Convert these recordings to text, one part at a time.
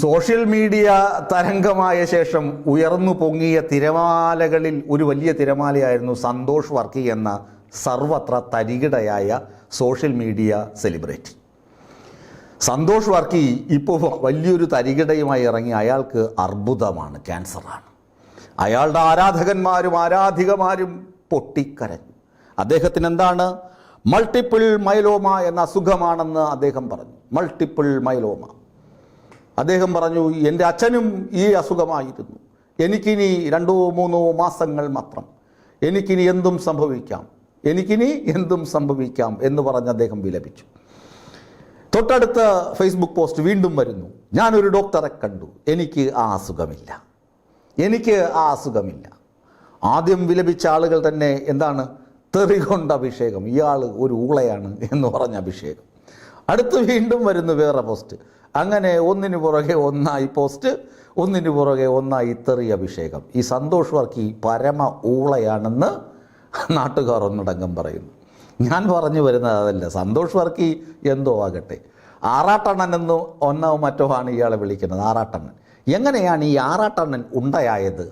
Social media തരംഗമായ ശേഷം ഉയർന്നു പൊങ്ങിയ തിരമാലകളിൽ ഒരു വലിയ തിരമാലയായിരുന്നു സന്തോഷ് വർക്കി എന്ന സർവത്ര തരികിടയായ social media celebrity. Santhosh Varkey ഇപ്പോൾ വലിയൊരു തരികിടയുമായി ഇറങ്ങി. അയാൾക്ക് അർബുദമാണ്, ക്യാൻസറാണ്. അയാളുടെ ആരാധകന്മാരും ആരാധികമാരും പൊട്ടിക്കരഞ്ഞു. അദ്ദേഹത്തിന് എന്താണ് മൾട്ടിപ്പിൾ മൈലോമ എന്ന അസുഖമാണെന്ന് അദ്ദേഹം പറഞ്ഞു. Multiple myeloma. അദ്ദേഹം പറഞ്ഞു, എൻ്റെ അച്ഛനും ഈ അസുഖമായിരുന്നു, എനിക്കിനി 2-3 മാസങ്ങൾ മാത്രം, എനിക്കിനി എന്തും സംഭവിക്കാം എന്ന് പറഞ്ഞ് അദ്ദേഹം വിലപിച്ചു. തൊട്ടടുത്ത ഫേസ്ബുക്ക് പോസ്റ്റ് വീണ്ടും വരുന്നു, ഞാനൊരു ഡോക്ടറെ കണ്ടു, എനിക്ക് ആ അസുഖമില്ല. ആദ്യം വിലപിച്ച ആളുകൾ തന്നെ എന്താണ്, തെറികൊണ്ട അഭിഷേകം, ഇയാൾ ഒരു ഊളയാണ് എന്ന് പറഞ്ഞ അഭിഷേകം. അടുത്ത് വീണ്ടും വരുന്നു വേറെ പോസ്റ്റ്. അങ്ങനെ ഒന്നിനു പുറകെ ഒന്നായി പോസ്റ്റ്, ഒന്നിനു പുറകെ ഒന്നായി തെറി അഭിഷേകം. ഈ സന്തോഷ് വർക്കി പരമ ഊളയാണെന്ന് നാട്ടുകാർ ഒന്നടങ്കം പറയുന്നു. ഞാൻ പറഞ്ഞു വരുന്നത് അതല്ല. സന്തോഷ് വർക്കി എന്തോ ആകട്ടെ, ആറാട്ടണ്ണൻ എന്ന് ഒന്നോ മറ്റോ ആണ് ഇയാളെ വിളിക്കുന്നത്. ആറാട്ടണ്ണൻ. എങ്ങനെയാണ് ഈ ആറാട്ടണ്ണൻ ഉണ്ടായത്?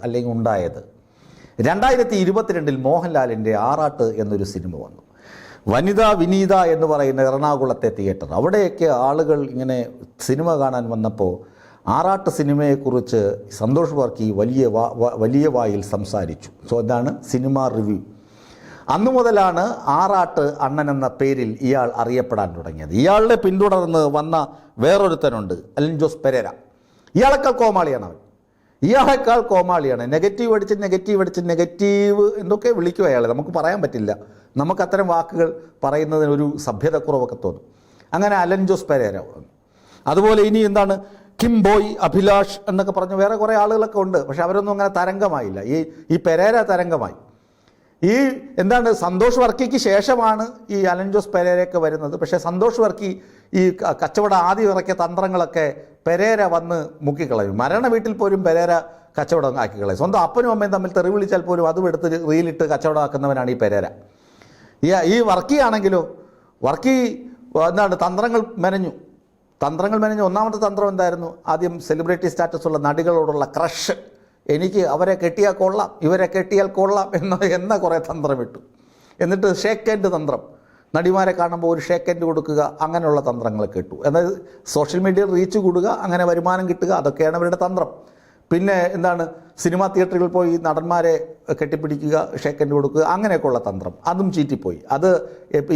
2022 മോഹൻലാലിൻ്റെ ആറാട്ട് എന്നൊരു സിനിമ വന്നു. വനിതാ വിനീത എന്ന് പറയുന്ന എറണാകുളത്തെ തിയേറ്റർ, അവിടെയൊക്കെ ആളുകൾ ഇങ്ങനെ സിനിമ കാണാൻ വന്നപ്പോൾ ആറാട്ട് സിനിമയെക്കുറിച്ച് സന്തോഷ് വർക്കി വലിയ വായിൽ സംസാരിച്ചു. അതാണ് സിനിമ റിവ്യൂ. അന്നു മുതലാണ് ആറാട്ട് അണ്ണൻ എന്ന പേരിൽ ഇയാൾ അറിയപ്പെടാൻ തുടങ്ങിയത്. ഇയാളുടെ പിന്തുടർന്ന് വന്ന വേറൊരുത്തനുണ്ട്, അലൻ ജോസ് പെരേര. ഇയാളേക്കാൾ കോമാളിയാണ്. നെഗറ്റീവ് അടിച്ച് എന്തൊക്കെ വിളിക്കും അയാളെ, നമുക്ക് പറയാൻ പറ്റില്ല. നമുക്ക് അത്തരം വാക്കുകൾ പറയുന്നതിനൊരു സഭ്യതക്കുറവൊക്കെ തോന്നും. അങ്ങനെ അലൻ ജോസ് പെരേര. അതുപോലെ ഇനി എന്താണ്, കിംബോയ്, അഭിലാഷ് എന്നൊക്കെ പറഞ്ഞ് വേറെ കുറേ ആളുകളൊക്കെ ഉണ്ട്. പക്ഷെ അവരൊന്നും അങ്ങനെ തരംഗമായില്ല. ഈ പെരേര തരംഗമായി. ഈ എന്താണ്, സന്തോഷ് വർക്കിക്ക് ശേഷമാണ് ഈ അലൻ ജോസ് പെരേരയൊക്കെ വരുന്നത്. പക്ഷേ സന്തോഷ് വർക്കി ഈ കച്ചവടം ആദ്യം ഇറക്കിയ തന്ത്രങ്ങളൊക്കെ പെരേര വന്ന് മുക്കിക്കളയും. മരണ വീട്ടിൽ പോലും പെരേര കച്ചവടം ആക്കിക്കളയും. സ്വന്തം അപ്പനും അമ്മയും തമ്മിൽ തെറി വിളിച്ചാൽ പോലും അതും എടുത്ത് റീലിട്ട് കച്ചവടമാക്കുന്നവനാണ് ഈ പെരേര. ഈ വർക്കി ആണെങ്കിലോ, വർക്കി എന്താണ് തന്ത്രങ്ങൾ മെനഞ്ഞു. ഒന്നാമത്തെ തന്ത്രം എന്തായിരുന്നു? ആദ്യം സെലിബ്രിറ്റി സ്റ്റാറ്റസുള്ള നടികളോടുള്ള ക്രഷ്. എനിക്ക് അവരെ കെട്ടിയാൽ കൊള്ളാം, ഇവരെ കെട്ടിയാൽ കൊള്ളാം എന്ന കുറേ തന്ത്രം ഇട്ടു. എന്നിട്ട് ഷേക്ക് ഹാൻഡ് തന്ത്രം, നടിമാരെ കാണുമ്പോൾ ഒരു ഷേക്ക് ഹാൻഡ് കൊടുക്കുക, അങ്ങനെയുള്ള തന്ത്രങ്ങളൊക്കെ ഇട്ടു. എന്നാൽ സോഷ്യൽ മീഡിയയിൽ റീച്ച് കൂടുക, അങ്ങനെ വരുമാനം കിട്ടുക, അതൊക്കെയാണ് അവരുടെ തന്ത്രം. പിന്നെ എന്താണ്, സിനിമാ തിയേറ്ററുകളിൽ പോയി നടന്മാരെ കെട്ടിപ്പിടിക്കുക, ഷേക്ക് ഹാൻഡ് കൊടുക്കുക, അങ്ങനെയൊക്കെയുള്ള തന്ത്രം. അതും ചീറ്റിപ്പോയി. അത്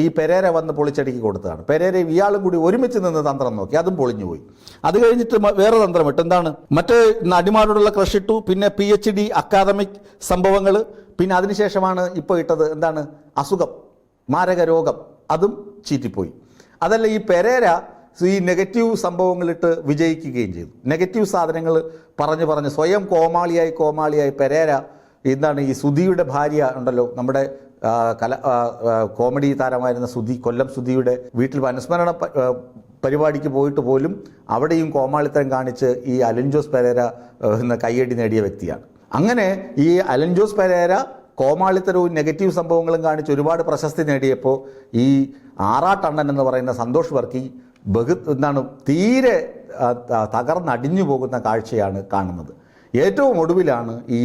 ഈ പെരേര വന്ന് പൊളിച്ചടുക്കി കൊടുത്തതാണ്. പെരേരയും ഇയാളും കൂടി ഒരുമിച്ച് നിന്ന് തന്ത്രം നോക്കി, അതും പൊളിഞ്ഞുപോയി. അത് കഴിഞ്ഞിട്ട് വേറെ തന്ത്രം ഇട്ട്, എന്താണ്, മറ്റ് നടിമാരോടുള്ള ക്രഷ് ഇട്ടു. പിന്നെ PhD അക്കാദമിക് സംഭവങ്ങൾ. പിന്നെ അതിനുശേഷമാണ് ഇപ്പോൾ ഇട്ടത് എന്താണ്, അസുഖം, മാരക രോഗം, അതും ചീറ്റിപ്പോയി. അതല്ല, ഈ പെരേര ഈ നെഗറ്റീവ് സംഭവങ്ങളിട്ട് വിജയിക്കുകയും ചെയ്തു. നെഗറ്റീവ് സാധനങ്ങൾ പറഞ്ഞ് സ്വയം കോമാളിയായി പെരേര എന്താണ്, ഈ സുധിയുടെ ഭാര്യ ഉണ്ടല്ലോ, നമ്മുടെ കോമഡി താരമായിരുന്ന സുധി, കൊല്ലം സുധിയുടെ വീട്ടിൽ അനുസ്മരണ പരിപാടിക്ക് പോയിട്ട് പോലും അവിടെയും കോമാളിത്തരം കാണിച്ച് ഈ അലൻ ജോസ് പെരേര കയ്യടി നേടിയ വ്യക്തിയാണ്. അങ്ങനെ ഈ അലൻ ജോസ് പെരേര കോമാളിത്തരവും നെഗറ്റീവ് സംഭവങ്ങളും കാണിച്ച് ഒരുപാട് പ്രശസ്തി നേടിയപ്പോൾ ഈ ആറാട്ടണ്ണൻ എന്ന് പറയുന്ന സന്തോഷ് വർക്കി തീരെ തകർന്നടിഞ്ഞു പോകുന്ന കാഴ്ചയാണ് കാണുന്നത്. ഏറ്റവും ഒടുവിലാണ് ഈ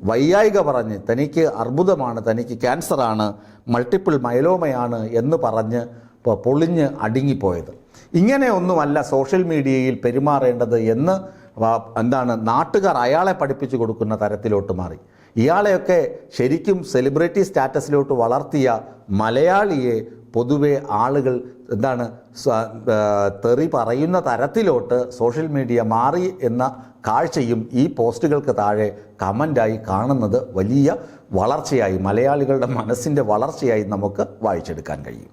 വൈയായിക പറഞ്ഞ് തനിക്ക് അർബുദമാണ്, തനിക്ക് ക്യാൻസറാണ്, മൾട്ടിപ്പിൾ മൈലോമയാണ് എന്ന് പറഞ്ഞ് പൊളിഞ്ഞ് അടുങ്ങിപ്പോയത്. ഇങ്ങനെയൊന്നുമല്ല സോഷ്യൽ മീഡിയയിൽ പെരുമാറേണ്ടത് എന്ന് നാട്ടുകാർ അയാളെ പഠിപ്പിച്ചു കൊടുക്കുന്ന തരത്തിലോട്ട് മാറി. ഇയാളെയൊക്കെ ശരിക്കും സെലിബ്രിറ്റി സ്റ്റാറ്റസിലോട്ട് വളർത്തിയ മലയാളിയെ പൊതുവെ ആളുകൾ തെറി പറയുന്ന തരത്തിലോട്ട് സോഷ്യൽ മീഡിയ മാറി എന്ന കാഴ്ചയും ഈ പോസ്റ്റുകൾക്ക് താഴെ കമൻ്റായി കാണുന്നത് വലിയ വളർച്ചയായി, മലയാളികളുടെ മനസ്സിൻ്റെ വളർച്ചയായി നമുക്ക് വായിച്ചെടുക്കാൻ കഴിയും.